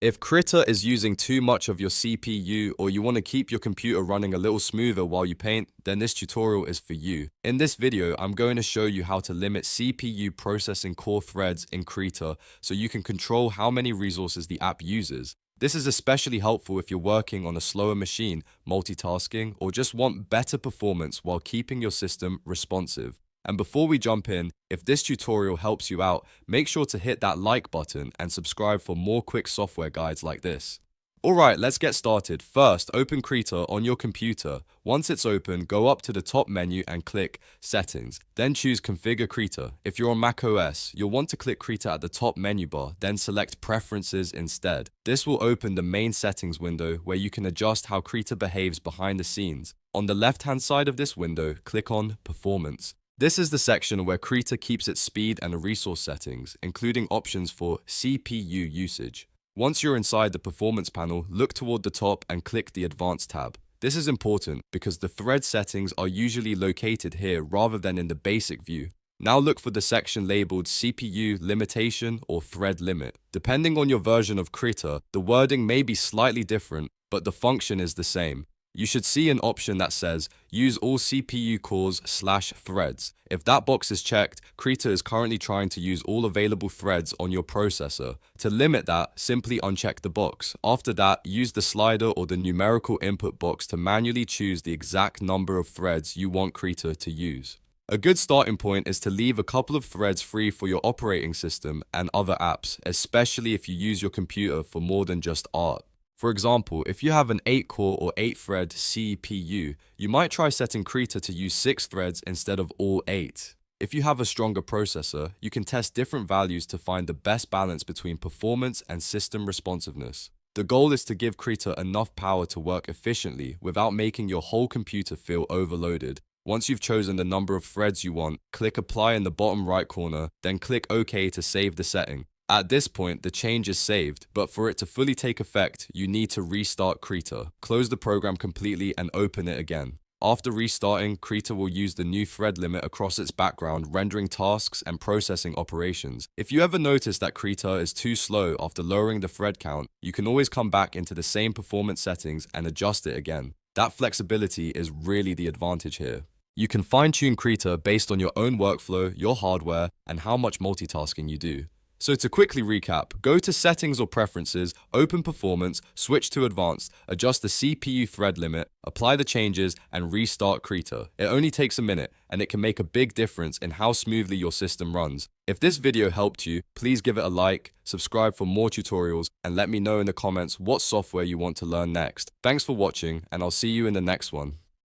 If Krita is using too much of your CPU or you want to keep your computer running a little smoother while you paint, then this tutorial is for you. In this video, I'm going to show you how to limit CPU processing core threads in Krita so you can control how many resources the app uses. This is especially helpful if you're working on a slower machine, multitasking, or just want better performance while keeping your system responsive. And before we jump in, if this tutorial helps you out, make sure to hit that like button and subscribe for more quick software guides like this. Alright, let's get started. First, open Krita on your computer. Once it's open, go up to the top menu and click Settings. Then choose Configure Krita. If you're on macOS, you'll want to click Krita at the top menu bar, then select Preferences instead. This will open the main settings window where you can adjust how Krita behaves behind the scenes. On the left-hand side of this window, click on Performance. This is the section where Krita keeps its speed and resource settings, including options for CPU usage. Once you're inside the performance panel, look toward the top and click the Advanced tab. This is important because the thread settings are usually located here rather than in the basic view. Now look for the section labeled CPU Limitation or Thread Limit. Depending on your version of Krita, the wording may be slightly different, but the function is the same. You should see an option that says, use all CPU cores/threads. If that box is checked, Krita is currently trying to use all available threads on your processor. To limit that, simply uncheck the box. After that, use the slider or the numerical input box to manually choose the exact number of threads you want Krita to use. A good starting point is to leave a couple of threads free for your operating system and other apps, especially if you use your computer for more than just art. For example, if you have an 8-core or 8-thread CPU, you might try setting Krita to use 6 threads instead of all 8. If you have a stronger processor, you can test different values to find the best balance between performance and system responsiveness. The goal is to give Krita enough power to work efficiently without making your whole computer feel overloaded. Once you've chosen the number of threads you want, click Apply in the bottom right corner, then click OK to save the setting. At this point, the change is saved, but for it to fully take effect, you need to restart Krita. Close the program completely and open it again. After restarting, Krita will use the new thread limit across its background, rendering tasks and processing operations. If you ever notice that Krita is too slow after lowering the thread count, you can always come back into the same performance settings and adjust it again. That flexibility is really the advantage here. You can fine-tune Krita based on your own workflow, your hardware, and how much multitasking you do. So to quickly recap, go to Settings or Preferences, open Performance, switch to Advanced, adjust the CPU thread limit, apply the changes, and restart Krita. It only takes a minute, and it can make a big difference in how smoothly your system runs. If this video helped you, please give it a like, subscribe for more tutorials, and let me know in the comments what software you want to learn next. Thanks for watching, and I'll see you in the next one.